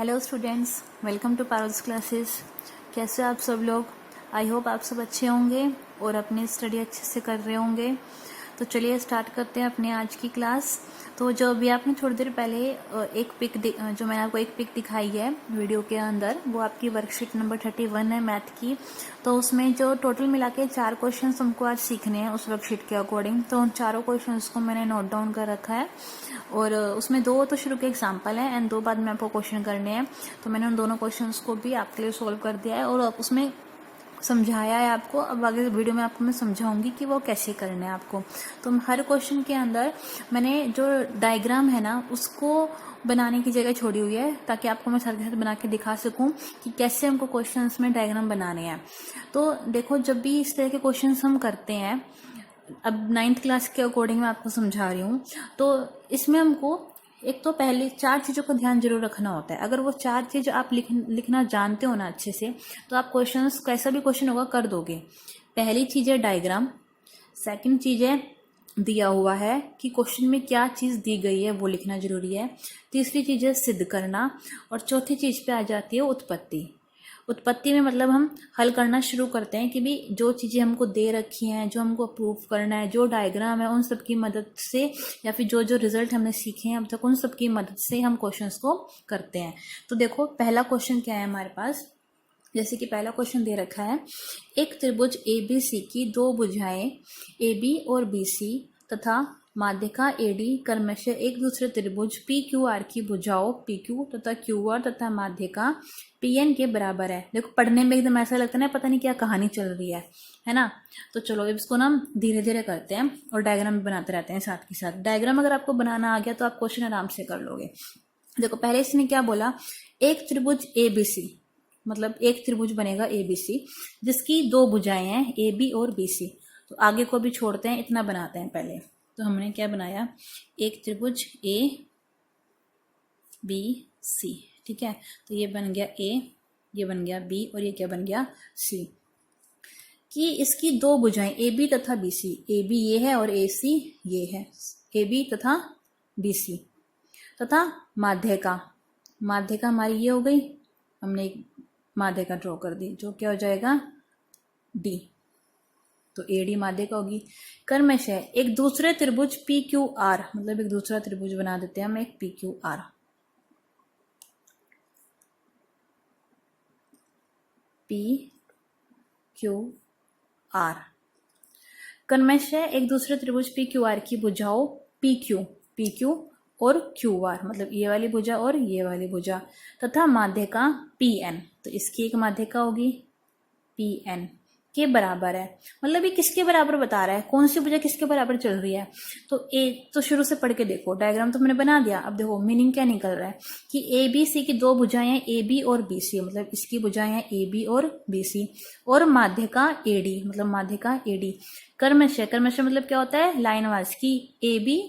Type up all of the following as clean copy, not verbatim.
Hello students, welcome to Parul's classes. कैसे आप सब लोग? आई होप आप सब अच्छे होंगे और अपनी स्टडी अच्छे से कर रहे होंगे। तो चलिए स्टार्ट करते हैं अपने आज की क्लास। तो जो अभी आपने थोड़ी देर पहले जो मैंने आपको एक पिक दिखाई है वीडियो के अंदर, वो आपकी वर्कशीट नंबर 31 है मैथ की। तो उसमें जो टोटल मिला के 4 क्वेश्चन हमको आज सीखने हैं उस वर्कशीट के अकॉर्डिंग। तो उन चारों क्वेश्चन को मैंने नोट डाउन कर रखा है और उसमें 2 तो शुरू के एग्जाम्पल हैं एंड 2 बाद में आपको क्वेश्चन करने हैं। तो मैंने उन दोनों क्वेश्चंस को भी आपके लिए सोल्व कर दिया है और उसमें समझाया है आपको। अब आगे वीडियो में आपको मैं समझाऊंगी कि वो कैसे करना है आपको। तो हर क्वेश्चन के अंदर मैंने जो डायग्राम है ना उसको बनाने की जगह छोड़ी हुई है, ताकि आपको मैं साथ के साथ बना के दिखा सकूं कि कैसे हमको क्वेश्चंस में डायग्राम बनाने हैं। तो देखो, जब भी इस तरह के क्वेश्चंस हम करते हैं, अब 9th क्लास के अकॉर्डिंग मैं आपको समझा रही हूँ, तो इसमें हमको एक तो पहले 4 चीज़ों का ध्यान जरूर रखना होता है। अगर वो 4 चीज़ आप लिखना जानते हो ना अच्छे से, तो आप क्वेश्चंस कैसा भी क्वेश्चन होगा कर दोगे। पहली चीज़ है डायग्राम, सेकंड चीज़ है दिया हुआ है कि क्वेश्चन में क्या चीज़ दी गई है वो लिखना जरूरी है, तीसरी चीज़ है सिद्ध करना, और चौथी चीज़ पे आ जाती है उत्पत्ति। उत्पत्ति में मतलब हम हल करना शुरू करते हैं कि भी जो चीज़ें हमको दे रखी हैं, जो हमको प्रूव करना है, जो डायग्राम है, उन सब की मदद से या फिर जो जो रिजल्ट हमने सीखे हैं अब तक, उन सब की मदद से हम क्वेश्चंस को करते हैं। तो देखो पहला क्वेश्चन क्या है हमारे पास। जैसे कि पहला क्वेश्चन दे रखा है, एक त्रिभुज ABC की 2 भुजाएं AB और BC तथा माध्यिका AD क्रमशः एक दूसरे त्रिभुज PQR की भुजाओं PQ तथा QR तथा माध्यिका PN के बराबर है। देखो पढ़ने में एकदम ऐसा लगता है ना, पता नहीं क्या कहानी चल रही है ना। तो चलो इसको ना धीरे धीरे करते हैं और डायग्राम भी बनाते रहते हैं साथ के साथ। डायग्राम अगर आपको बनाना आ गया तो आप क्वेश्चन आराम से कर लोगे। देखो पहले इसने क्या बोला, एक त्रिभुज ABC, मतलब एक त्रिभुज बनेगा ABC जिसकी 2 भुजाएं हैं AB और BC। तो आगे को भी छोड़ते हैं, इतना बनाते हैं पहले। तो हमने क्या बनाया, एक त्रिभुज ABC, ठीक है। तो ये बन गया A, ये बन गया B और ये क्या बन गया C, कि इसकी 2 भुजाएं AB तथा BC, AB ये है और AC ये है, AB तथा BC तथा माध्यिका, माध्यिका हमारी ये हो गई, हमने एक माध्यिका ड्रॉ कर दी जो क्या हो जाएगा D, तो AD माध्यिका होगी। क्रमशः एक दूसरे त्रिभुज PQR, मतलब एक दूसरा त्रिभुज बना देते हैं हम, एक PQR, PQR क्रमशः एक दूसरे त्रिभुज PQR की भुजाओं PQ और QR, मतलब ये वाली भुजा और ये वाली भुजा, तथा माध्यिका PN, तो इसकी एक माध्यिका होगी PN के बराबर है। मतलब ये किसके बराबर बता रहा है, कौन सी भुजा किसके बराबर चल रही है। तो शुरू से पढ़ के देखो, डायग्राम तो मैंने बना दिया। अब देखो मीनिंग क्या निकल रहा है कि ABC की 2 भुजाएं हैं AB और BC, मतलब इसकी भुजाएं हैं AB और BC, और माध्यिका AD, मतलब माध्यिका AD। क्रमशः मतलब क्या होता है, लाइन वाइज, की AB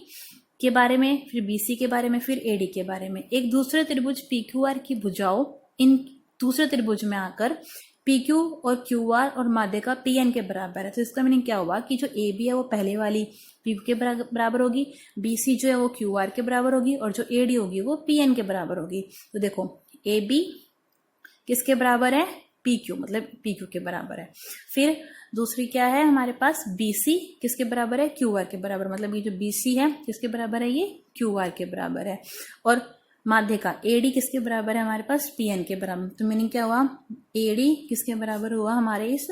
के बारे में, फिर BC के बारे में, फिर AD के बारे में। एक दूसरे त्रिभुज PQR की भुजाओं इन दूसरे त्रिभुज में आकर PQ और QR और माध्यिका PN के बराबर है। तो इसका मीनिंग क्या हुआ कि जो AB है वो पहले वाली PQ के बराबर होगी, BC जो है वो QR के बराबर होगी, और जो AD होगी वो PN के बराबर होगी। तो देखो AB किसके बराबर है, PQ, मतलब PQ के बराबर है। फिर दूसरी क्या है हमारे पास, BC किसके बराबर है, QR के बराबर, मतलब ये जो BC है किसके बराबर है, ये QR के बराबर है। और माध्यिका AD किसके बराबर है हमारे पास, PN के बराबर। तो मीनिंग क्या हुआ, AD किसके बराबर हुआ, हमारे इस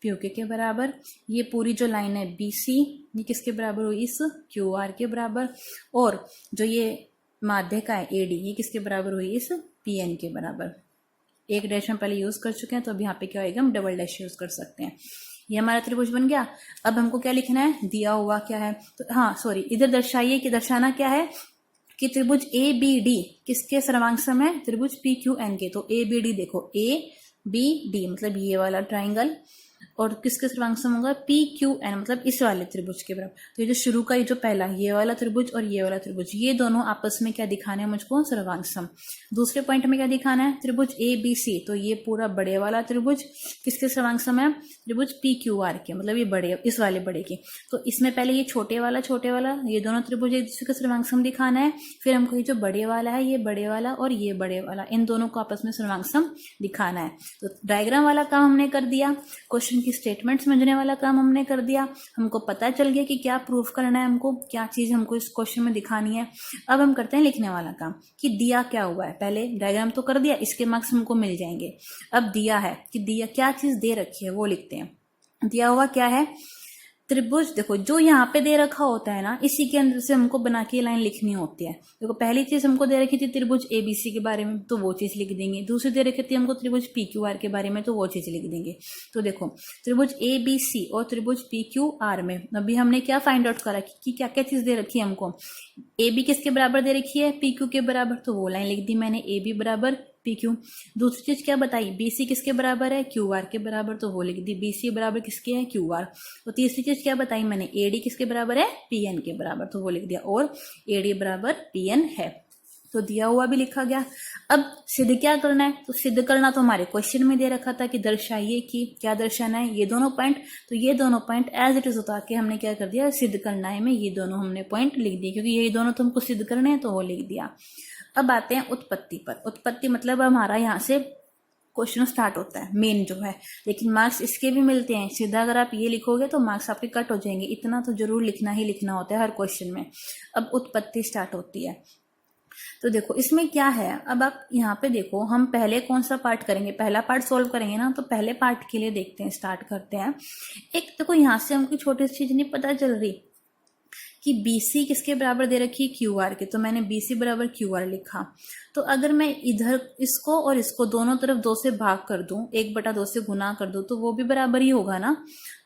PQ के बराबर। ये पूरी जो लाइन है BC ये किसके बराबर हुई, इस QR के बराबर। और जो ये माध्यिका है AD ये किसके बराबर हुई, इस PN के बराबर। एक डैश हम पहले यूज कर चुके हैं, तो अब यहाँ पे क्या होगा, हम डबल डैश यूज कर सकते हैं। ये हमारा त्रिभुज बन गया। अब हमको क्या लिखना है, दिया हुआ क्या है, तो हाँ सॉरी, इधर दर्शाइए कि दर्शाना क्या है कि त्रिभुज ABD किसके सर्वांगसम है, त्रिभुज PQN के। तो ABD देखो, ABD मतलब ये वाला ट्राइंगल, और किसके सर्वांग सम होगा, पी क्यू एन, मतलब इस वाले त्रिभुज के बराबर। तो ये जो शुरू का ये जो पहला ये वाला त्रिभुज और ये वाला त्रिभुज, ये दोनों आपस में क्या दिखाना है मुझको, सर्वांग सम। दूसरे पॉइंट में क्या दिखाना है, त्रिभुज ए बी सी, तो ये पूरा बड़े वाला त्रिभुज किसके सर्वांग सम है, त्रिभुज पी क्यू आर के, मतलब ये बड़े, इस वाले बड़े के। तो इसमें पहले ये छोटे वाला ये दोनों त्रिभुज एक दूसरे का सर्वांग सम दिखाना है, फिर हमको ये जो बड़े वाला है, ये बड़े वाला और ये बड़े वाला, इन दोनों को आपस में सर्वांग सम दिखाना है। तो डायग्राम वाला काम हमने कर दिया, क्वेश्चन की स्टेटमेंट समझने वाला काम हमने कर दिया, हमको पता चल गया कि क्या प्रूफ करना है, हमको क्या चीज हमको इस क्वेश्चन में दिखानी है। अब हम करते हैं लिखने वाला काम, कि दिया क्या हुआ है। पहले डायग्राम तो कर दिया, इसके मार्क्स हमको मिल जाएंगे। अब दिया है कि दिया क्या चीज दे रखी है वो लिखते हैं। दिया हुआ क्या है, त्रिभुज, देखो जो यहाँ पे दे रखा होता है ना, इसी के अंदर से हमको बना के लाइन लिखनी होती है। देखो पहली चीज हमको दे रखी थी त्रिभुज एबीसी के बारे में, तो वो चीज लिख देंगे। दूसरी दे रखी थी हमको त्रिभुज पी क्यू आर के बारे में, तो वो चीज लिख देंगे। तो देखो त्रिभुज ए बी सी और त्रिभुज पी क्यू आर में अभी हमने क्या फाइंड आउट करा कि क्या क्या चीज दे रखी है हमको। ए बी किसके बराबर दे रखी है, पी क्यू के बराबर, तो वो लाइन लिख दी मैंने, ए बी बराबर पी क्यू। दूसरी चीज क्या बताई, बीसी किसके बराबर है, क्यू आर के बराबर, तो वो लिख दी, बीसी बराबर किसके है, क्यू आर। तो तीसरी चीज क्या बताई मैंने, एडी किसके बराबर है, पी एन के बराबर, तो वो लिख दिया, और एडी बराबर पी एन है। तो दिया हुआ भी लिखा गया। अब सिद्ध क्या करना है, तो सिद्ध करना तो हमारे क्वेश्चन में दे रखा था कि दर्शाइए कि क्या दर्शाना है, ये दोनों पॉइंट। तो ये दोनों पॉइंट एज इट इज उतार के हमने क्या कर दिया, सिद्ध करना है में ये दोनों हमने पॉइंट लिख दिए, क्योंकि ये दोनों तो हमको सिद्ध करने हैं, तो वो लिख दिया। अब आते हैं उत्पत्ति पर। उत्पत्ति मतलब हमारा यहाँ से क्वेश्चन स्टार्ट होता है मेन जो है, लेकिन मार्क्स इसके भी मिलते हैं। सीधा अगर आप ये लिखोगे तो मार्क्स आपके कट हो जाएंगे, इतना तो जरूर लिखना ही लिखना होता है हर क्वेश्चन में। अब उत्पत्ति स्टार्ट होती है। तो देखो इसमें क्या है, अब आप यहाँ पे देखो, हम पहले कौन सा पार्ट करेंगे, पहला पार्ट सोल्व करेंगे ना, तो पहले पार्ट के लिए देखते हैं, स्टार्ट करते हैं। एक देखो यहाँ से हमको छोटी सी चीज नहीं पता चल रही कि BC किसके बराबर दे रखी है, QR के, तो मैंने BC बराबर QR लिखा। तो अगर मैं इधर इसको और इसको दोनों तरफ 2 से भाग कर दूं, 1/2 से गुना कर दूं, तो वो भी बराबर ही होगा ना।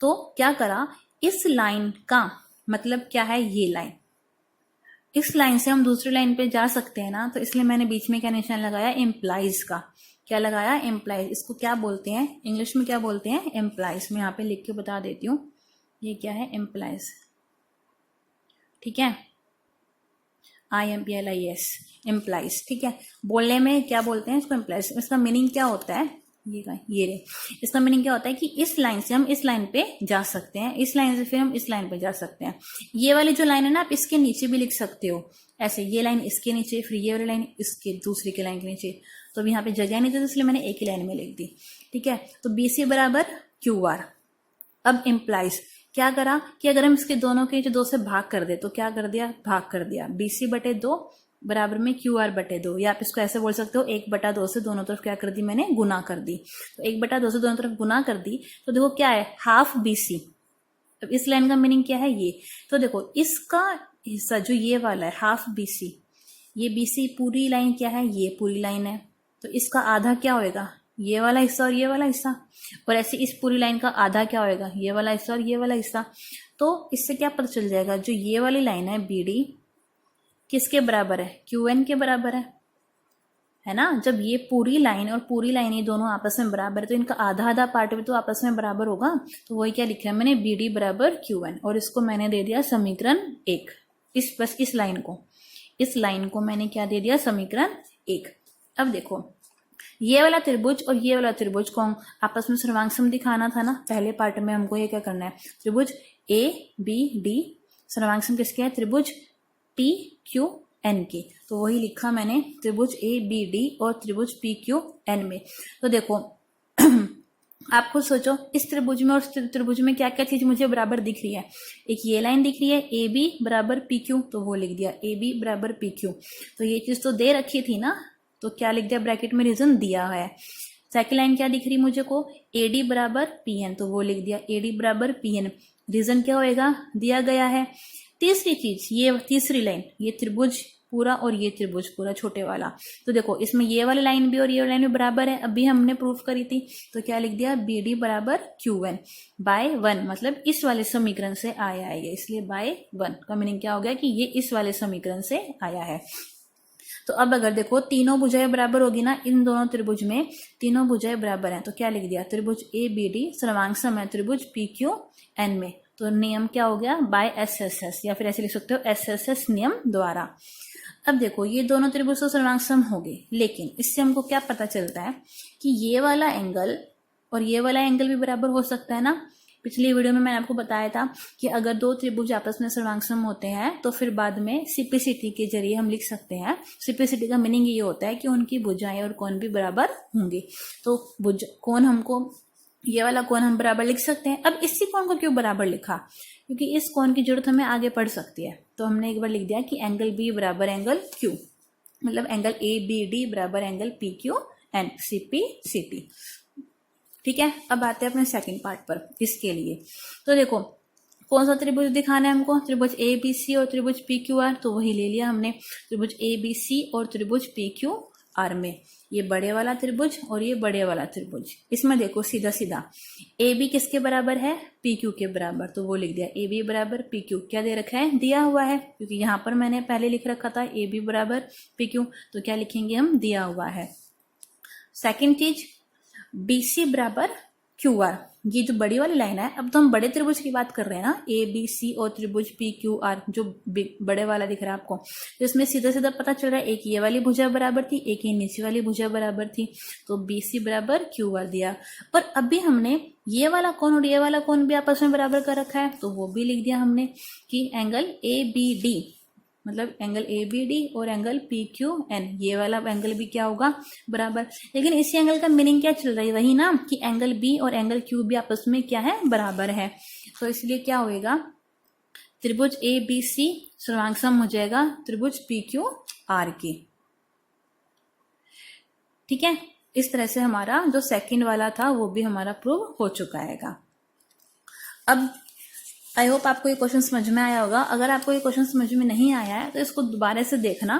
तो क्या करा, इस लाइन का मतलब क्या है, ये लाइन, इस लाइन से हम दूसरी लाइन पे जा सकते हैं ना, तो इसलिए मैंने बीच में क्या निशान लगाया, एम्प्लाइज का। क्या लगाया, एम्प्लाइज। इसको क्या बोलते हैं इंग्लिश में, क्या बोलते हैं, एम्प्लाइज। मैं यहाँ पे लिख के बता देती हूँ, ये क्या है, एम्प्लाइज, ठीक है, IMPLIS, एम्प्लाइज, ठीक है। बोलने में क्या बोलते हैं इसको, एम्प्लाइज। इसका मीनिंग क्या होता है, ये रे, इसका मीनिंग क्या होता है कि इस लाइन से हम इस लाइन पे जा सकते हैं, इस लाइन से फिर हम इस लाइन पे जा सकते हैं। ये वाली जो लाइन है ना, आप इसके नीचे भी लिख सकते हो ऐसे, ये लाइन इसके नीचे, फिर ये वाली लाइन इसके दूसरी के लाइन के नीचे। तो अब यहाँ पे जगह नहीं थी, तो इसलिए मैंने एक ही लाइन में लिख दी, ठीक है। तो BC बराबर QR। अब एम्प्लाइज क्या करा कि अगर हम इसके दोनों के 2 से भाग कर दे, तो क्या कर दिया, भाग कर दिया, BC/2 बराबर में QR/2, या आप इसको ऐसे बोल सकते हो 1/2 से दोनों तरफ क्या कर दी मैंने, गुना कर दी। तो 1/2 से दोनों तरफ गुना कर दी, तो देखो क्या है, हाफ BC। अब इस लाइन का मीनिंग क्या है, ये। तो देखो इसका हिस्सा जो ये वाला है हाफ BC, ये BC पूरी लाइन क्या है, ये पूरी लाइन है, तो इसका आधा क्या होएगा, ये वाला हिस्सा और ये वाला हिस्सा। और ऐसे इस पूरी लाइन का आधा क्या होएगा, ये वाला हिस्सा और ये वाला हिस्सा। तो इससे क्या पता चल जाएगा, जो ये वाली लाइन है BD किसके बराबर है, QN के बराबर है ना। जब ये पूरी लाइन और पूरी लाइन ये दोनों आपस में बराबर है, तो इनका आधा आधा पार्ट भी तो आपस में बराबर होगा। तो वही क्या लिखा है मैंने, BD बराबर QN, और इसको मैंने दे दिया समीकरण 1। बस इस लाइन को मैंने क्या दे दिया, समीकरण 1। अब देखो ये वाला त्रिभुज और ये वाला त्रिभुज को आपस में सर्वांग सम दिखाना था ना, पहले पार्ट में हमको ये क्या करना है, त्रिभुज ABD सर्वांग सम किसके है, त्रिभुज PQN के। तो वही लिखा मैंने, त्रिभुज ABD और त्रिभुज PQN में। तो देखो आप खुद सोचो, इस त्रिभुज में और उस त्रिभुज में क्या क्या चीज मुझे बराबर दिख रही है। एक ये लाइन दिख रही है AB बराबर PQ, तो वो लिख दिया AB बराबर PQ। तो ये चीज तो दे रखी थी ना, तो क्या लिख दिया, ब्रैकेट में रीजन दिया है। सेकंड लाइन क्या दिख रही मुझे को, AD बराबर PN, तो वो लिख दिया AD बराबर PN। रीजन क्या होएगा, दिया गया है। तीसरी चीज, ये तीसरी लाइन, ये त्रिभुज पूरा और ये त्रिभुज पूरा छोटे वाला, तो देखो इसमें ये वाली लाइन भी और ये वाली लाइन भी बराबर है, अभी हमने प्रूफ करी थी। तो क्या लिख दिया, BD बराबर QN बाय 1, मतलब इस वाले समीकरण से आया है, इसलिए बाय 1 का मीनिंग क्या हो गया कि ये इस वाले समीकरण से आया है। तो अब अगर देखो तीनों भुजाएं बराबर होगी ना, इन दोनों त्रिभुज में तीनों भुजाएं बराबर हैं, तो क्या लिख दिया, त्रिभुज ए बी डी सर्वांगसम है त्रिभुज पी क्यू एन में। तो नियम क्या हो गया, बाय एस एस एस, या फिर ऐसे लिख सकते हो एस एस एस नियम द्वारा। अब देखो ये दोनों त्रिभुज तो सर्वांगसम हो गए, लेकिन इससे हमको क्या पता चलता है कि ये वाला एंगल और ये वाला एंगल भी बराबर हो सकता है ना। पिछली वीडियो में मैंने आपको बताया था कि अगर दो त्रिभुज आपस में सर्वांगसम होते हैं तो फिर बाद में सिप्लिसिटी के जरिए हम लिख सकते हैं। सिप्लिसिटी का मीनिंग ये होता है कि उनकी भुजाएं और कोण भी बराबर होंगे। तो कोण हमको, ये वाला कोण हम बराबर लिख सकते हैं। अब इसी कोण को क्यों बराबर लिखा, क्योंकि इस कोण की जरूरत हमें आगे पड़ सकती है। तो हमने एक बार लिख दिया कि एंगल बी बराबर एंगल क्यू, मतलब एंगल ए बी डी बराबर angle P Q N C P C T. ठीक है, अब आते हैं अपने सेकंड पार्ट पर। इसके लिए तो देखो कौन सा त्रिभुज दिखाना है हमको, त्रिभुज ए बी सी और त्रिभुज पी क्यू आर। तो वही ले लिया हमने, त्रिभुज ए बी सी और त्रिभुज पी क्यू आर में। ये बड़े वाला त्रिभुज और ये बड़े वाला त्रिभुज। इसमें देखो सीधा सीधा ए बी किसके बराबर है, पी क्यू के बराबर। तो वो लिख दिया ए बी बराबर पी क्यू। क्या दे रखा है, दिया हुआ है, क्योंकि यहाँ पर मैंने पहले लिख रखा था ए बी बराबर पी क्यू। तो क्या लिखेंगे हम, दिया हुआ है। सेकेंड चीज बी सी बराबर क्यू आर। ये जो बड़ी वाली लाइन है, अब तो हम बड़े त्रिभुज की बात कर रहे हैं ना, ए बी सी और त्रिभुज पी क्यू आर जो बड़े वाला दिख रहा है आपको। तो इसमें सीधा सीधा पता चल रहा है एक ये वाली भुजा बराबर थी, एक ये नीचे वाली भुजा बराबर थी। तो बी सी बराबर क्यू आर दिया। पर अभी हमने ये वाला कोण और ये वाला कोण भी आपस में बराबर कर रखा है, तो वो भी लिख दिया हमने कि एंगल ए बी डी, मतलब एंगल ए बी डी और एंगल पी क्यू एन, ये वाला एंगल भी क्या होगा, बराबर। लेकिन इसी एंगल का मीनिंग क्या चल रही है, वही ना कि एंगल बी और एंगल क्यू भी आपस में क्या है, बराबर है। तो इसलिए क्या होएगा, त्रिभुज ए बी सी सर्वांगसम हो जाएगा त्रिभुज पी क्यू आर की। ठीक है, इस तरह से हमारा जो सेकंड वाला था वो भी हमारा प्रूव हो चुका है। अब आई होप आपको ये क्वेश्चन समझ में आया होगा। अगर आपको ये क्वेश्चन समझ में नहीं आया है तो इसको दोबारा से देखना,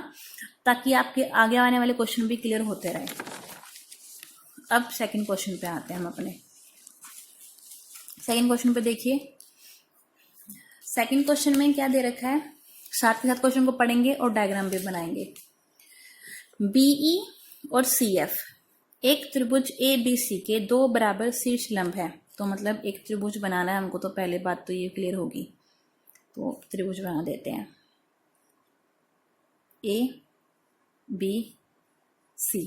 ताकि आपके आगे आने वाले क्वेश्चन भी क्लियर होते रहे। अब सेकंड क्वेश्चन पे आते हैं हम अपने। सेकंड क्वेश्चन पे देखिए, सेकंड क्वेश्चन में क्या दे रखा है, साथ के साथ क्वेश्चन को पढ़ेंगे और डायग्राम भी बनाएंगे। बीई और सीएफ एक त्रिभुज ए बी सी के दो बराबर शीर्ष लंब है। तो मतलब एक त्रिभुज बनाना है हमको, तो पहले बात तो ये क्लियर होगी। तो त्रिभुज बना देते हैं ए बी सी।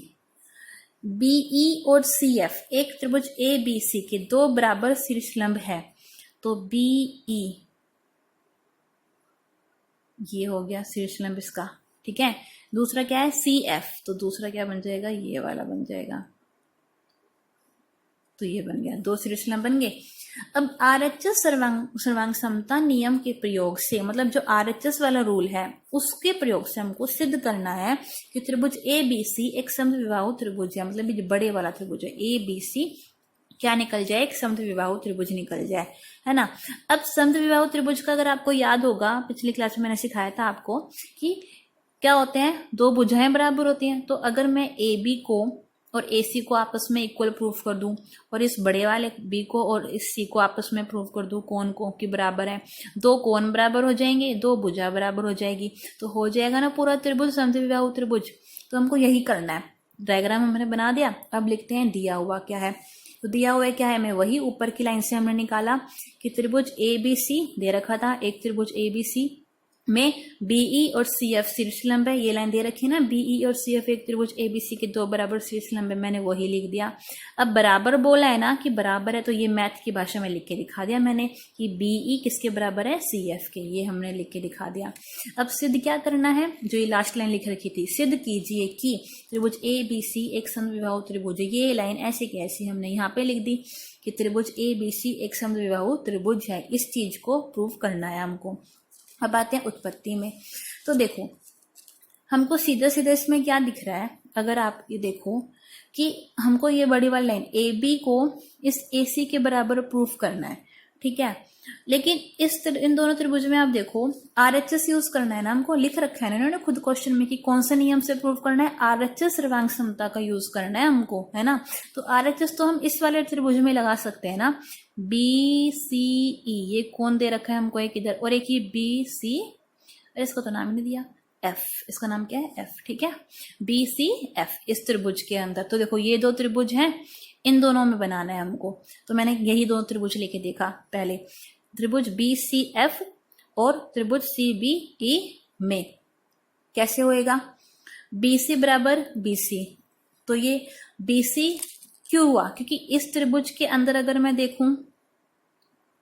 बीई और सीएफ एक त्रिभुज ए बी सी के दो बराबर शीर्ष लंब है। तो बीई ये हो गया शीर्ष लंब इसका, ठीक है। दूसरा क्या है, सीएफ, तो दूसरा क्या बन जाएगा, ये वाला बन जाएगा। तो ये बन गया, दो शीर्ष लंब बन गए। अब आरएचएस सर्वांग समता नियम के प्रयोग से, मतलब जो आरएचएस वाला रूल है उसके प्रयोग से हमको सिद्ध करना है कि त्रिभुज ए बी सी एक समद्विबाहु त्रिभुज है। मतलब ये बड़े वाला त्रिभुज है ए बी सी, क्या निकल जाए, एक समद्विबाहु त्रिभुज निकल जाए, है ना। अब समद्विबाहु त्रिभुज का अगर आपको याद होगा, पिछली क्लास में मैंने सिखाया था आपको कि क्या होते हैं, दो भुजाएं बराबर होती हैं। तो अगर मैं ए बी को और ए सी को आपस में इक्वल प्रूफ कर दूं, और इस बड़े वाले बी को और इस सी को आपस में प्रूफ कर दूं कोण को कि बराबर है, दो कोण बराबर हो जाएंगे, दो भुजा बराबर हो जाएगी, तो हो जाएगा ना पूरा त्रिभुज समद्विबाहु त्रिभुज। तो हमको यही करना है। डायग्राम हमने बना दिया, अब लिखते हैं दिया हुआ क्या है। तो दिया हुआ क्या है, मैं वही ऊपर की लाइन से हमने निकाला कि त्रिभुज ए बी सी दे रखा था, एक त्रिभुज ए बी सी में बीई और सीएफ शीर्ष लंब है। ये लाइन दे रखी है ना, बीई और सीएफ एक त्रिभुज एबीसी के दो बराबर शीर्ष लंब है, मैंने वही लिख दिया। अब बराबर बोला है ना कि बराबर है, तो ये मैथ की भाषा में लिख के दिखा दिया मैंने कि बीई किसके बराबर है, सीएफ के, ये हमने लिख के दिखा दिया। अब सिद्ध क्या करना है, जो ये लास्ट लाइन लिख रखी थी, सिद्ध कीजिए कि त्रिभुज ए बी सी एक समद्विबाहु त्रिभुज है। ये लाइन ऐसे की ऐसी हमने यहाँ पे लिख दी कि त्रिभुज ए बी सी एक समद्विबाहु त्रिभुज है। इस चीज को प्रूव करना है हमको। अब आते हैं उत्पत्ति में। तो देखो हमको सीधा सीधा इसमें क्या दिख रहा है, अगर आप ये देखो कि हमको ये बड़ी वाली लाइन ए बी को इस ए सी के बराबर प्रूफ करना है, ठीक है। लेकिन इन दोनों त्रिभुज में आप देखो आरएचएस यूज करना है ना, हमको लिख रखा है ना इन्होंने खुद क्वेश्चन में कि कौन सा नियम से प्रूफ करना है, आरएचएस सर्वांग समता का यूज करना है हमको, है ना। तो आरएचएस तो हम इस वाले त्रिभुज में लगा सकते हैं ना, बी सी ई, ये कौन दे रखा है हमको, एक इधर और एक ये बी सी, इसको तो नाम ही नहीं दिया, एफ, इसका नाम क्या है, एफ, ठीक है, बी सी एफ इस त्रिभुज के अंदर। तो देखो ये दो त्रिभुज हैं, इन दोनों में बनाना है हमको। तो मैंने यही दो त्रिभुज लेके देखा, पहले त्रिभुज बी सी एफ और त्रिभुज सी बी ई में कैसे होएगा, बी सी बराबर बी सी, तो ये बी सी क्यों हुआ, क्योंकि इस त्रिभुज के अंदर अगर मैं देखूं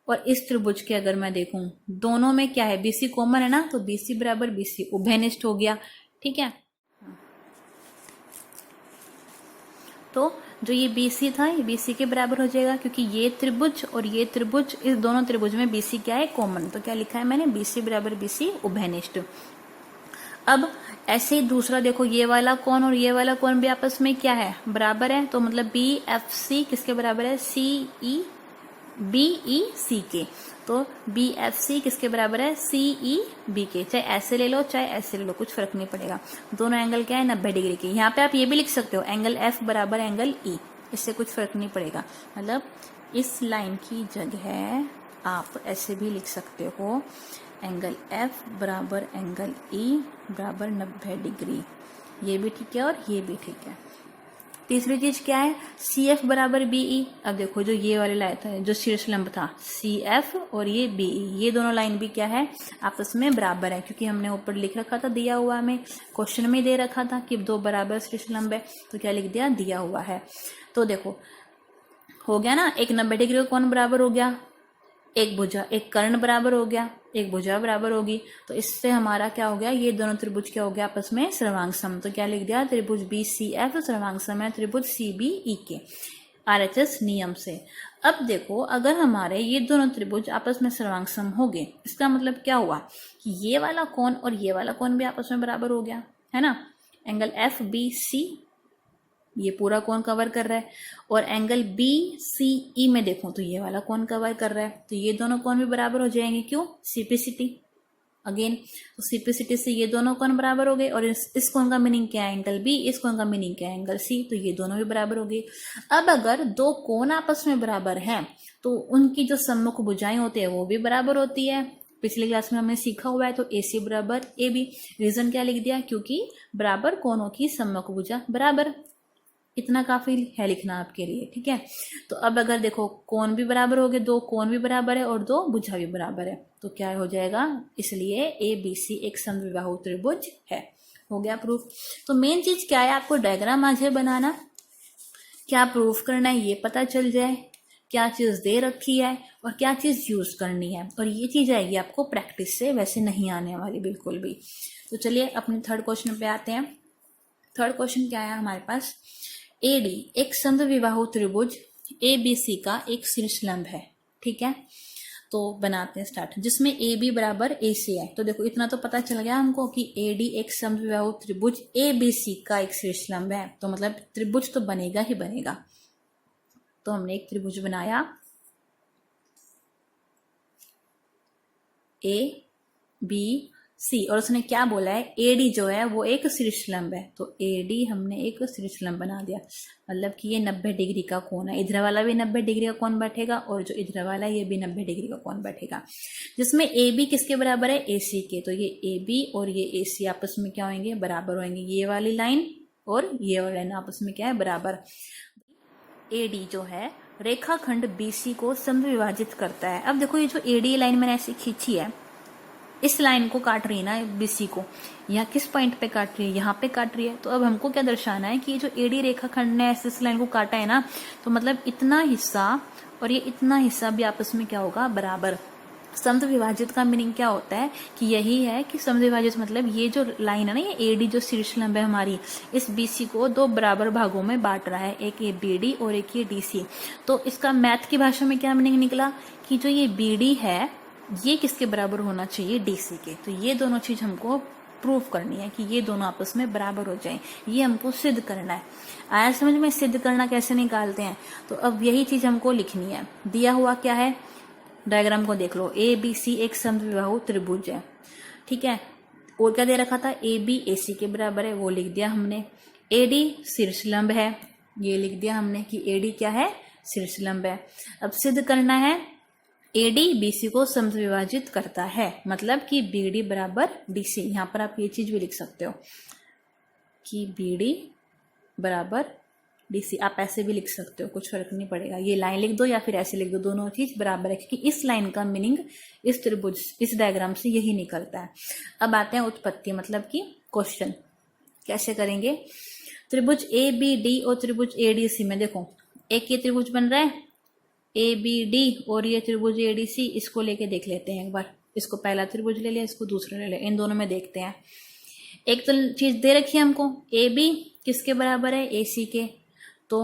और इस त्रिभुज के अगर मैं देखूं, दोनों में क्या है, बीसी कॉमन है ना, तो बीसी बराबर बीसी उभयनिष्ठ हो गया, ठीक है। तो जो ये बीसी था ये बीसी के बराबर हो जाएगा, क्योंकि ये त्रिभुज और ये त्रिभुज, इस दोनों त्रिभुज में बीसी क्या है, कॉमन। तो क्या लिखा है मैंने, बीसी बराबर बीसी उभयनिष्ठ। अब ऐसे ही दूसरा देखो, ये वाला कोण और ये वाला कोण भी आपस में क्या है, बराबर है। तो मतलब बी एफ सी किसके बराबर है, सी ई बी ई सी के। तो बी एफ सी किसके बराबर है, सी ई बी के। चाहे ऐसे ले लो चाहे ऐसे ले लो, कुछ फर्क नहीं पड़ेगा, दोनों एंगल क्या है, 90 डिग्री के। यहाँ पे आप ये भी लिख सकते हो एंगल एफ बराबर एंगल ई, इससे कुछ फर्क नहीं पड़ेगा। मतलब इस लाइन की जगह आप ऐसे भी लिख सकते हो एंगल एफ बराबर एंगल ई बराबर 90 डिग्री, ये भी ठीक है और ये भी ठीक है। तीसरी चीज क्या है, सी एफ बराबर बी ई। अब देखो जो ये वाले लाइन था, जो शीर्ष लंब था सी एफ और ये बी ई, ये दोनों लाइन भी क्या है, आपस में बराबर है, क्योंकि हमने ऊपर लिख रखा था, दिया हुआ हमें क्वेश्चन में दे रखा था कि दो बराबर शीर्ष लंब है, तो क्या लिख दिया, दिया हुआ है। तो देखो हो गया ना, एक 90 डिग्री का कोण बराबर हो गया, एक भुजा, एक कर्ण बराबर हो गया, एक भुजा बराबर होगी। तो इससे हमारा क्या हो गया, ये दोनों त्रिभुज क्या हो गया, आपस में सर्वांग सम। तो क्या लिख दिया, त्रिभुज बी सी एफ सर्वांग सम है त्रिभुज सी बी ई के, आरएचएस नियम से। अब देखो अगर हमारे ये दोनों त्रिभुज आपस में सर्वांग सम हो गए, इसका मतलब क्या हुआ कि ये वाला कोण और ये वाला कोण भी आपस में बराबर हो गया, है ना। एंगल एफ बी सी ये पूरा कोण कवर कर रहा है, और एंगल बी सी ई में देखूं तो ये वाला कोण कवर कर रहा है, तो ये दोनों कोण भी बराबर हो जाएंगे। क्यों, सीपीसिटी अगेन, तो सीपीसिटी से ये दोनों कोण बराबर हो गए। और इस कोण का मीनिंग क्या है, एंगल बी, इस कोण का मीनिंग क्या है, एंगल सी, तो ये दोनों भी बराबर हो गए। अब अगर दो कोण आपस में बराबर हैं तो उनकी जो सम्मुख भुजाएं होती है वो भी बराबर होती है। पिछली क्लास में हमने सीखा हुआ है। तो ए सी बराबर ए बी, रीजन क्या लिख दिया, क्योंकि बराबर कोणों की सम्मुख भुजा बराबर, इतना काफी है लिखना आपके लिए, ठीक है। तो अब अगर देखो कोण भी बराबर हो गए, दो कोण भी बराबर है और दो भुजा भी बराबर है, तो क्या हो जाएगा, इसलिए ए बी सी एक समद्विबाहु त्रिभुज है। हो गया प्रूफ। तो मेन चीज क्या है, आपको डायग्राम आज है बनाना, क्या प्रूफ करना है ये पता चल जाए, क्या चीज दे रखी है और क्या चीज यूज करनी है, और ये चीज आएगी आपको प्रैक्टिस से, वैसे नहीं आने वाली बिल्कुल भी। तो चलिए अपने थर्ड क्वेश्चन पे आते हैं। थर्ड क्वेश्चन क्या है हमारे पास, एडी एक समद्विबाहु त्रिभुज एबीसी का एक शीर्षलंब है, ठीक है। तो बनाते हैं स्टार्ट, जिसमें ए बी बराबर ए सी है। तो देखो इतना तो पता चल गया हमको कि एडी एक समद्विबाहु त्रिभुज एबीसी का एक शीर्षलंब है, तो मतलब त्रिभुज तो बनेगा ही बनेगा। तो हमने एक त्रिभुज बनाया ए बी सी, और उसने क्या बोला है, एडी जो है वो एक शीर्षलंब है। तो एडी हमने एक शीर्षलंब बना दिया, मतलब कि ये 90 डिग्री का कोण है, इधर वाला भी 90 डिग्री का कोण बैठेगा और जो इधर वाला है ये भी 90 डिग्री का कोण बैठेगा, जिसमें ए बी किसके बराबर है, ए सी के। तो ये ए बी और ये ए सी आपस में क्या होंगे, बराबर होंगे। ये वाली लाइन और ये वाली लाइन आपस में क्या है, बराबर। एडी जो है रेखाखंड बीसी को समद्विभाजित करता है। अब देखो ये जो एडी लाइन मैंने ऐसे खींची है, इस लाइन को काट रही है ना बीसी को, यहाँ किस पॉइंट पे काट रही है, यहाँ पे काट रही है। तो अब हमको क्या दर्शाना है कि ये जो एडी रेखाखंड ने ऐसे इस लाइन को काटा है ना, तो मतलब इतना हिस्सा और ये इतना हिस्सा भी आपस में क्या होगा, बराबर। समद्विभाजित का मीनिंग क्या होता है कि यही है कि समद्विभाजित मतलब ये जो लाइन है ना, ये एडी जो शीर्षलंब है हमारी, इस बीसी को दो बराबर भागों में बांट रहा है, एक ये बीडी और एक ये डीसी। तो इसका मैथ की भाषा में क्या मीनिंग निकला कि जो ये बीडी है ये किसके बराबर होना चाहिए, डीसी के। तो ये दोनों चीज हमको प्रूफ करनी है कि ये दोनों आपस में बराबर हो जाएं, ये हमको सिद्ध करना है। आया समझ में, सिद्ध करना कैसे निकालते हैं। तो अब यही चीज हमको लिखनी है। दिया हुआ क्या है, डायग्राम को देख लो, ए बी सी एक समद्विबाहु त्रिभुज है, ठीक है। और क्या दे रखा था, ए बी ए सी के बराबर है, वो लिख दिया हमने। एडी शीर्षलंब है, ये लिख दिया हमने कि एडी क्या है, शीर्षलंब है। अब सिद्ध करना है एडी बीसी को समद्विभाजित करता है, मतलब कि बीडी बराबर डीसी। यहाँ पर आप ये चीज भी लिख सकते हो कि बीडी बराबर डीसी, आप ऐसे भी लिख सकते हो, कुछ फर्क नहीं पड़ेगा। ये लाइन लिख दो या फिर ऐसे लिख दो, दोनों चीज बराबर है, क्योंकि इस लाइन का मीनिंग इस त्रिभुज, इस डायग्राम से यही निकलता है। अब आते हैं उत्पत्ति, मतलब कि क्वेश्चन कैसे करेंगे। त्रिभुज ए बी डी और त्रिभुज ए डी सी में देखो, एक ये त्रिभुज बन रहा है ए बी डी और ये त्रिभुज ए डी सी, इसको लेके देख लेते हैं एक बार। इसको पहला त्रिभुज ले लिया, इसको दूसरा ले लिया, इन दोनों में देखते हैं। एक तो चीज दे रखी है हमको, ए बी किसके बराबर है, ए सी के। तो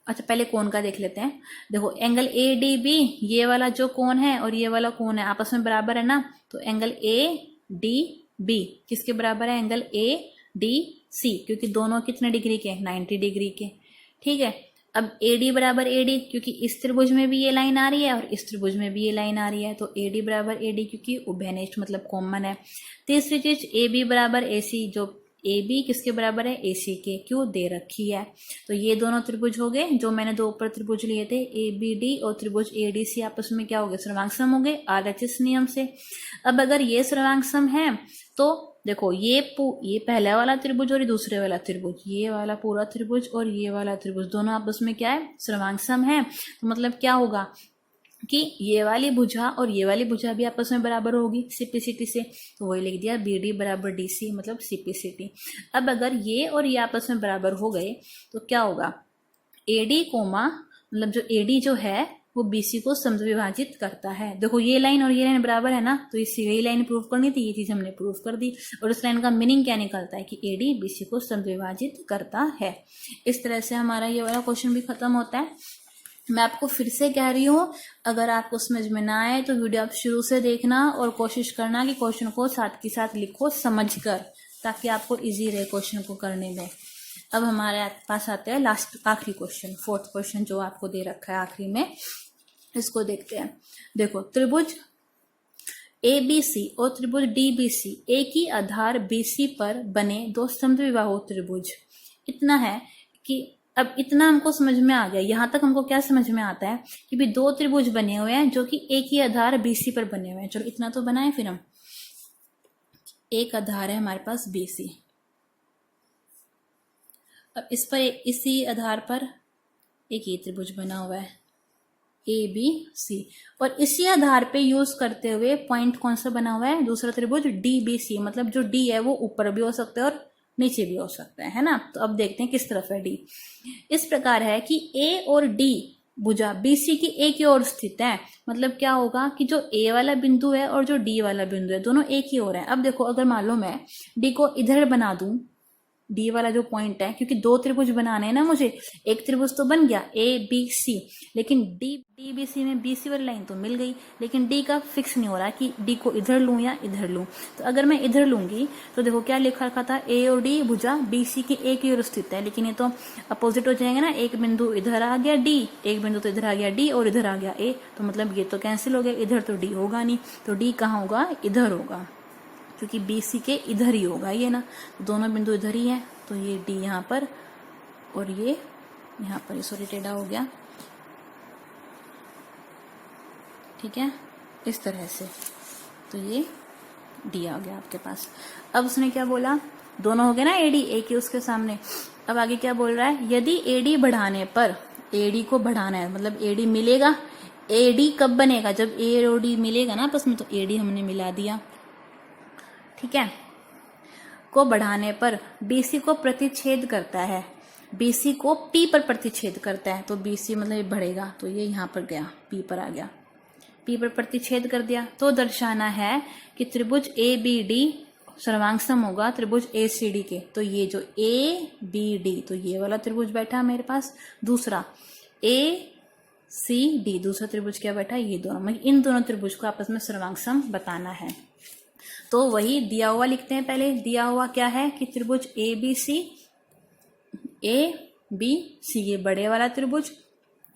अच्छा पहले कोण का देख लेते हैं। देखो एंगल ए डी बी, ये वाला जो कोण है और ये वाला कोण है आपस में बराबर है ना, तो एंगल ए डी बी किसके बराबर है, एंगल ए डी सी, क्योंकि दोनों कितने डिग्री के, 90 डिग्री के। ठीक है, अब ए डी बराबर ए डी, क्योंकि इस त्रिभुज में भी ये लाइन आ रही है और इस त्रिभुज में भी ये लाइन आ रही है, तो ए डी बराबर ए डी, क्योंकि उभयनिष्ठ मतलब कॉमन है। तीसरी चीज ए बी बराबर ए सी, जो ए बी किसके बराबर है, ए सी के, क्यों दे रखी है। तो ये दोनों त्रिभुज हो गए, जो मैंने दो ऊपर त्रिभुज लिए थे ए बी डी और त्रिभुज ए डी सी, आपस में क्या हो गए, सर्वांग हो गए RHS नियम से। अब अगर ये सर्वांग है तो देखो ये पहला वाला त्रिभुज और ये दूसरे वाला त्रिभुज, ये वाला पूरा त्रिभुज और ये वाला त्रिभुज, दोनों आपस में क्या है, सर्वांग है। तो मतलब क्या होगा कि ये वाली भुजा और ये वाली भुजा भी आपस में बराबर होगी सीपीसीटी से, तो वही लिख दिया बी डी बराबर डी सी, मतलब सीपीसीटी। अब अगर ये और ये आपस में बराबर हो गए तो क्या होगा, एडी कोमा, मतलब जो एडी जो है वो बीसी को समद्विभाजित करता है। देखो ये लाइन और ये लाइन बराबर है ना, तो इसी यही लाइन प्रूव करनी थी, ये चीज हमने प्रूव कर दी। और इस लाइन का मीनिंग क्या निकलता है कि एडी बीसी को समद्विभाजित करता है। इस तरह से हमारा ये वाला क्वेश्चन भी खत्म होता है। मैं आपको फिर से कह रही हूँ, अगर आपको समझ में ना आए तो वीडियो आप शुरू से देखना और कोशिश करना कि क्वेश्चन को साथ के साथ लिखो समझकर, ताकि आपको इजी रहे क्वेश्चन को करने में। अब हमारे पास आते हैं लास्ट आखिरी क्वेश्चन, फोर्थ क्वेश्चन जो आपको दे रखा है आखिरी में, इसको देखते हैं। देखो त्रिभुज ए बी सी और त्रिभुज डी बी सी एक ही आधार BC पर बने दो समद्विबाहु त्रिभुज। इतना है कि अब इतना हमको समझ में आ गया। यहां तक हमको क्या समझ में आता है कि भी दो त्रिभुज बने हुए हैं जो कि एक ही आधार BC पर बने हुए हैं। चलो इतना तो बनाए, फिर हम एक आधार है हमारे पास BC, अब इस पर इसी आधार पर एक ये त्रिभुज बना हुआ है ABC, और इसी आधार पे यूज करते हुए पॉइंट कौन सा बना हुआ है, दूसरा त्रिभुज DBC, मतलब जो D है वो ऊपर भी हो सकता है और नीचे भी हो सकता है ना। तो अब देखते हैं किस तरफ है D। इस प्रकार है कि A और D भुजा BC की एक ही ओर स्थित है। मतलब क्या होगा कि जो A वाला बिंदु है और जो D वाला बिंदु है दोनों एक ही ओर है। अब देखो अगर मान लो मैं D को इधर बना दूं, डी वाला जो पॉइंट है, क्योंकि दो त्रिभुज बनाने हैं ना मुझे, एक त्रिभुज तो बन गया ABC, लेकिन DBC में BC वाली लाइन तो मिल गई, लेकिन D का फिक्स नहीं हो रहा कि D को इधर लूं या इधर लूं। तो अगर मैं इधर लूंगी तो देखो क्या लिखा रखा था, A और D भुजा BC की एक ही ओर स्थित है, लेकिन ये तो अपोजिट हो जाएंगे ना, एक बिंदु इधर आ गया D, एक बिंदु तो इधर आ गया D और इधर आ गया A, तो मतलब ये तो कैंसिल हो गया, इधर तो D होगा नहीं, तो D कहाँ होगा, इधर होगा, क्योंकि BC के इधर ही होगा ये ना, तो दोनों बिंदु इधर ही है, तो ये D यहाँ पर और ये यहाँ पर, सॉरी टेढ़ा हो गया, ठीक है, इस तरह से, तो ये D आ गया आपके पास। अब उसने क्या बोला, दोनों हो गए ना AD एक ही उसके सामने। अब आगे क्या बोल रहा है, यदि AD बढ़ाने पर, AD को बढ़ाना है मतलब AD मिलेगा, AD कब बनेगा, जब A और D मिलेगा ना आपस में, तो AD हमने मिला दिया, ठीक है, को बढ़ाने पर BC को प्रतिच्छेद करता है, BC को P पर प्रतिच्छेद करता है, तो BC मतलब ये बढ़ेगा, तो ये यहाँ पर गया, P पर आ गया, P पर प्रतिच्छेद कर दिया। तो दर्शाना है कि त्रिभुज ABD सर्वांग होगा त्रिभुज ACD के, तो ये जो ABD, तो ये वाला त्रिभुज बैठा मेरे पास, दूसरा ACD दूसरा त्रिभुज क्या बैठा, ये दोनों, मतलब इन दोनों त्रिभुज को आपस में सर्वांग बताना है। तो वही दिया हुआ लिखते हैं, पहले दिया हुआ क्या है कि त्रिभुज ABC ये बड़े वाला त्रिभुज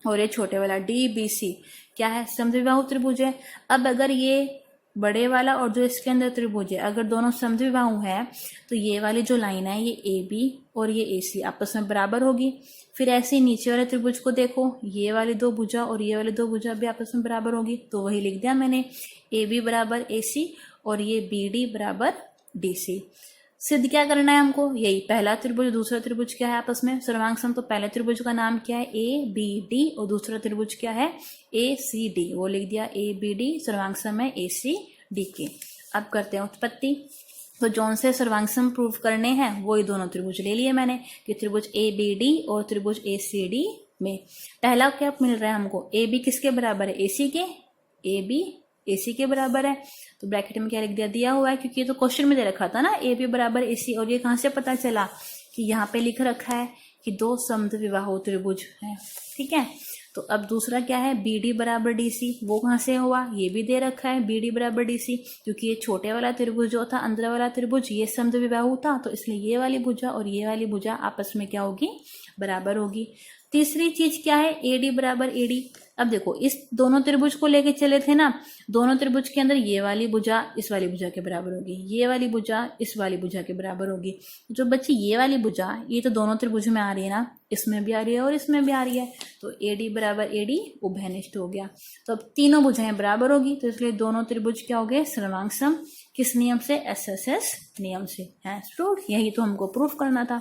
और ये छोटे वाला DBC क्या है, समद्विबाहु त्रिभुज है। अब अगर ये बड़े वाला और जो इसके अंदर त्रिभुज है, अगर दोनों समद्विबाहु है तो ये वाली जो लाइन है ये ए बी और ये ए सी आपस में बराबर होगी। फिर ऐसे ही नीचे वाले त्रिभुज को देखो, ये वाली दो भुजा और ये वाली दो भुजा भी आपस में बराबर होगी, तो वही लिख दिया मैंने, ए बी बराबर ए सी और ये बी डी बराबर डी सी। सिद्ध क्या करना है हमको, यही पहला त्रिभुज दूसरा त्रिभुज क्या है आपस में सर्वांग सम, तो पहले त्रिभुज का नाम क्या है ए बी डी और दूसरा त्रिभुज क्या है ए सी डी, वो लिख दिया ए बी डी सर्वांग सम है ए सी डी के। अब करते हैं उत्पत्ति, तो जौन से सर्वांग सम प्रूव करने हैं वही दोनों त्रिभुज ले लिए मैंने कि त्रिभुज ए बी डी और त्रिभुज ए सी डी में पहला क्या मिल रहा है हमको, ए बी किसके बराबर है ए सी के, ए बी ए सी के बराबर है, तो ब्रैकेट में क्या लिख दिया हुआ है क्योंकि ये तो क्वेश्चन में दे रखा था ना ए बी बराबर ए सी, और ये कहाँ से पता चला कि यहाँ पे लिख रखा है कि दो समद्विबाहु त्रिभुज है, ठीक है। तो अब दूसरा क्या है बी डी बराबर डी सी, वो कहाँ से हुआ, ये भी दे रखा है बी डी बराबर डी सी, क्योंकि ये छोटे वाला त्रिभुज जो था अंदर वाला त्रिभुज ये समद्विबाहु था, तो इसलिए ये वाली भुजा और ये वाली भुजा आपस में क्या होगी बराबर होगी। तीसरी चीज क्या है ए डी बराबर ए डी, अब देखो इस दोनों त्रिभुज को लेके चले थे ना, दोनों त्रिभुज के अंदर ये वाली भुजा इस वाली भुजा के बराबर होगी, ये वाली भुजा इस वाली भुजा के बराबर होगी। जो बच्ची ये वाली भुजा ये तो दोनों त्रिभुज में आ रही है ना, इसमें भी आ रही है और इसमें भी आ रही है, तो ए डी बराबर ए डी उभयनिष्ठ हो गया। तो अब तीनों भुजाएं बराबर होगी, तो इसलिए दोनों त्रिभुज क्या हो गए सर्वांग सम, किस नियम से एस एस एस नियम से है प्रूफ, यही तो हमको प्रूफ करना था।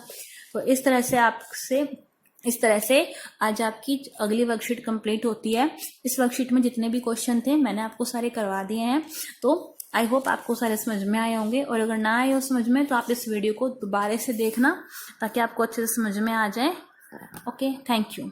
तो इस तरह से आज आपकी अगली वर्कशीट कंप्लीट होती है। इस वर्कशीट में जितने भी क्वेश्चन थे मैंने आपको सारे करवा दिए हैं, तो आई होप आपको सारे समझ में आए होंगे, और अगर ना आए हो समझ में तो आप इस वीडियो को दोबारा से देखना ताकि आपको अच्छे से समझ में आ जाए। Okay, thank you.